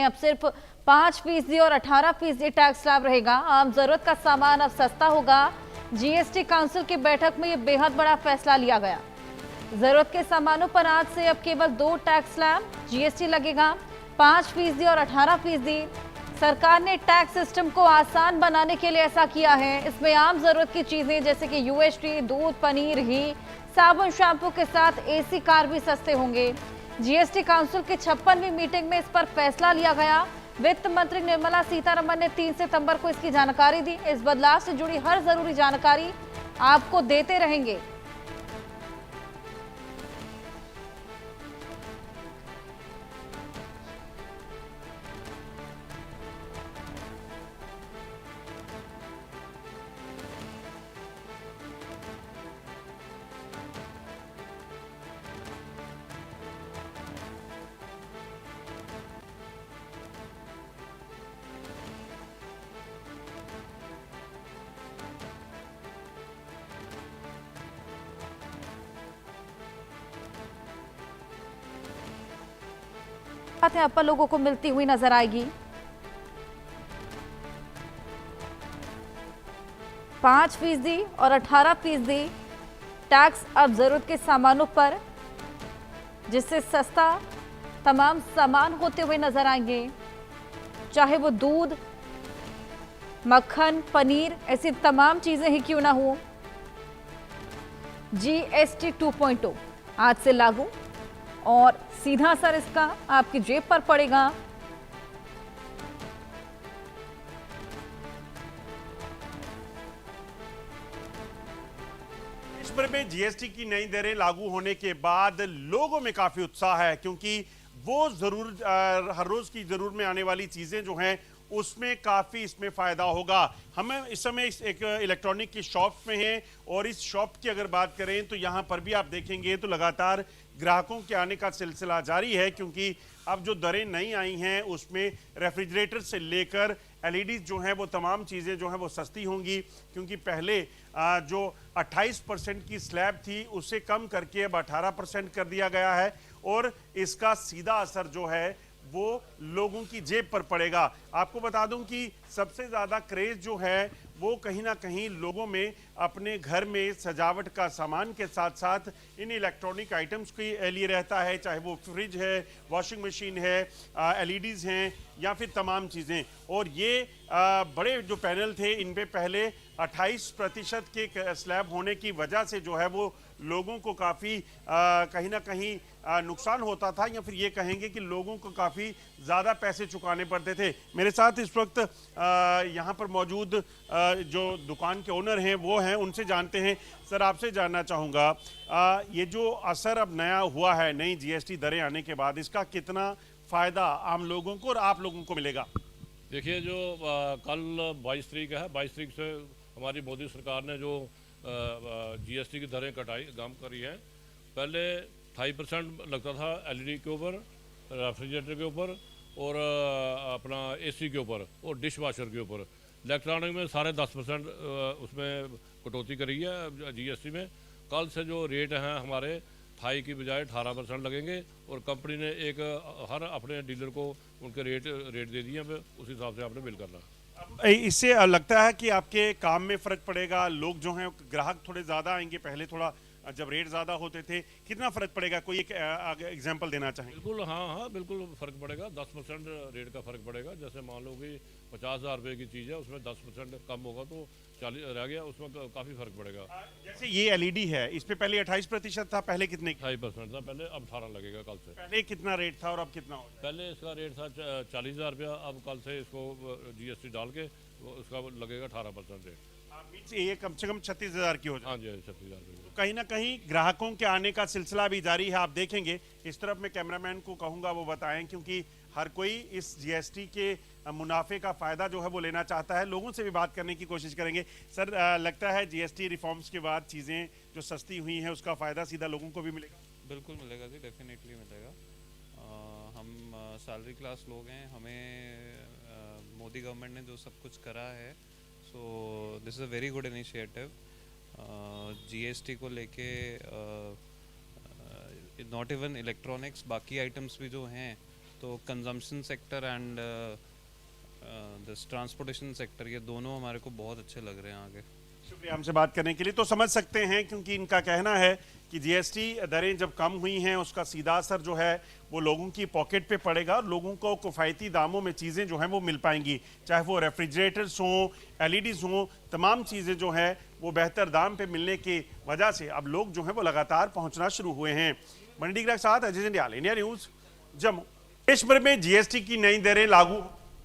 अब सिर्फ 5% और 18% टैक्स स्लैब रहेगा। आम जरूरत का सामान अब सस्ता होगा। जीएसटी काउंसिल की बैठक में यह बेहद बड़ा फैसला लिया गया। जरूरत के सामानों पर आज से अब केवल 2 टैक्स स्लैब जीएसटी लगेगा, 5% और 18%। सरकार ने टैक्स सिस्टम को आसान बनाने के लिए ऐसा किया है। इसमें आम जरूरत की चीजें जैसे कि यूएसटी, दूध, पनीर, घी, साबुन, शैम्पू के साथ एसी कार भी सस्ते होंगे। जीएसटी काउंसिल की 56वीं मीटिंग में इस पर फैसला लिया गया। वित्त मंत्री निर्मला सीतारमण ने 3 सितंबर को इसकी जानकारी दी। इस बदलाव से जुड़ी हर जरूरी जानकारी आपको देते रहेंगे। बात है पर लोगों को मिलती हुई नजर आएगी। 5% और 18% टैक्स अब जरूरत के सामानों पर, जिससे सस्ता तमाम सामान होते हुए नजर आएंगे, चाहे वो दूध, मक्खन, पनीर, ऐसी तमाम चीजें ही क्यों ना हो। जीएसटी 2.0 आज से लागू और सीधा असर इसका आपकी जेब पर पड़ेगा। देश भर में जीएसटी की नई दरें लागू होने के बाद लोगों में काफी उत्साह है, क्योंकि वो जरूर हर रोज की जरूर में आने वाली चीजें जो हैं उसमें काफी इसमें फायदा होगा। हम इस समय एक इलेक्ट्रॉनिक की शॉप में हैं और इस शॉप की अगर बात करें तो यहाँ पर भी आप देखेंगे तो लगातार ग्राहकों के आने का सिलसिला जारी है, क्योंकि अब जो दरें नई आई हैं उसमें रेफ्रिजरेटर से लेकर एलईडी जो हैं वो तमाम चीज़ें जो हैं वो सस्ती होंगी, क्योंकि पहले जो 28% की स्लैब थी उसे कम करके अब 18% कर दिया गया है और इसका सीधा असर जो है वो लोगों की जेब पर पड़ेगा। आपको बता दूं कि सबसे ज़्यादा क्रेज जो है वो कहीं ना कहीं लोगों में अपने घर में सजावट का सामान के साथ साथ इन इलेक्ट्रॉनिक आइटम्स के लिए रहता है, चाहे वो फ्रिज है, वॉशिंग मशीन है, एलईडीज़ हैं या फिर तमाम चीज़ें। और ये बड़े जो पैनल थे इन पे पहले 28% के स्लैब होने की वजह से जो है वो लोगों को काफ़ी कहीं ना कहीं नुकसान होता था, या फिर ये कहेंगे कि लोगों को काफ़ी ज़्यादा पैसे चुकाने पड़ते थे। मेरे साथ इस वक्त यहाँ पर मौजूद जो दुकान के ओनर हैं वो हैं, उनसे जानते हैं। सर, आपसे जानना चाहूँगा, ये जो असर अब नया हुआ है नई जीएसटी दरें आने के बाद, इसका कितना फ़ायदा आम लोगों को और आप लोगों को मिलेगा? देखिए, जो कल 22 तारीख है, 22 तारीख से हमारी मोदी सरकार ने जो जीएसटी की दरें कम करी हैं। पहले 2.5% लगता था एलईडी के ऊपर, रेफ्रिजरेटर के ऊपर और अपना एसी के ऊपर और डिश वाशर के ऊपर। इलेक्ट्रॉनिक में 10.5% उसमें कटौती करी है जीएसटी में। कल से जो रेट हैं हमारे थाई की बजाय 18% लगेंगे और कंपनी ने एक हर अपने डीलर को उनके रेट दे दिए हैं, उस हिसाब से आपने बिल करना है। इससे लगता है कि आपके काम में फ़र्क पड़ेगा, लोग जो हैं ग्राहक थोड़े ज़्यादा आएंगे, पहले थोड़ा जब रेट ज़्यादा होते थे, कितना फ़र्क पड़ेगा? कोई एक एग्जांपल देना चाहेंगे? बिल्कुल, हाँ, बिल्कुल फ़र्क पड़ेगा। 10% रेट का फ़र्क पड़ेगा। जैसे मान लो कि 50,000 रुपये की चीज़ है, उसमें 10% कम होगा तो 40 रह गया, उसमें काफ़ी फ़र्क पड़ेगा। जैसे ये एलईडी है, इस पे पहले 28% था, पहले कितने? 2.5% था पहले, अब 18 लगेगा कल से। पहले कितना रेट था और अब कितना हो? पहले इसका रेट था 40,000 रुपया, अब कल से इसको जीएसटी डाल के उसका लगेगा 18% रेट। ये कम से कम 36,000 की हो जाए। हाँ जी, 36,000 रुपये। तो कहीं ना कहीं ग्राहकों के आने का सिलसिला भी जारी है। आप देखेंगे, इस तरफ मैं कैमरामैन को कहूँगा वो बताएं, क्योंकि हर कोई इस जीएसटी के मुनाफे का फ़ायदा जो है वो लेना चाहता है। लोगों से भी बात करने की कोशिश करेंगे। सर, लगता है जीएसटी रिफॉर्म्स के बाद चीज़ें जो सस्ती हुई हैं उसका फ़ायदा सीधा लोगों को भी मिलेगा? बिल्कुल मिलेगा जी, डेफिनेटली मिलेगा। हम सैलरी क्लास लोग हैं, हमें मोदी गवर्नमेंट ने जो सब कुछ करा है, so this is a very good initiative. GST को लेके नॉट इवन इलेक्ट्रॉनिक्स, बाकी आइटम्स भी जो हैं तो consumption sector and this transportation sector, ये दोनों हमारे को बहुत अच्छे लग रहे हैं आगे। शुक्रिया हमसे बात करने के लिए। तो समझ सकते हैं, क्योंकि इनका कहना है कि जीएसटी दरें जब कम हुई हैं उसका सीधा असर जो है वो लोगों की पॉकेट पे पड़ेगा और लोगों को किफ़ायती दामों में चीज़ें जो हैं वो मिल पाएंगी, चाहे वो रेफ्रिजरेटर्स हों, एलईडीज़ हों, तमाम चीज़ें जो हैं वो बेहतर दाम पे मिलने की वजह से अब लोग जो हैं वो लगातार पहुँचना शुरू हुए हैं। मंडी के साथ अजय जंडियाल, इंडिया न्यूज़, जम्मू। देश भर में जीएसटी की नई दरें लागू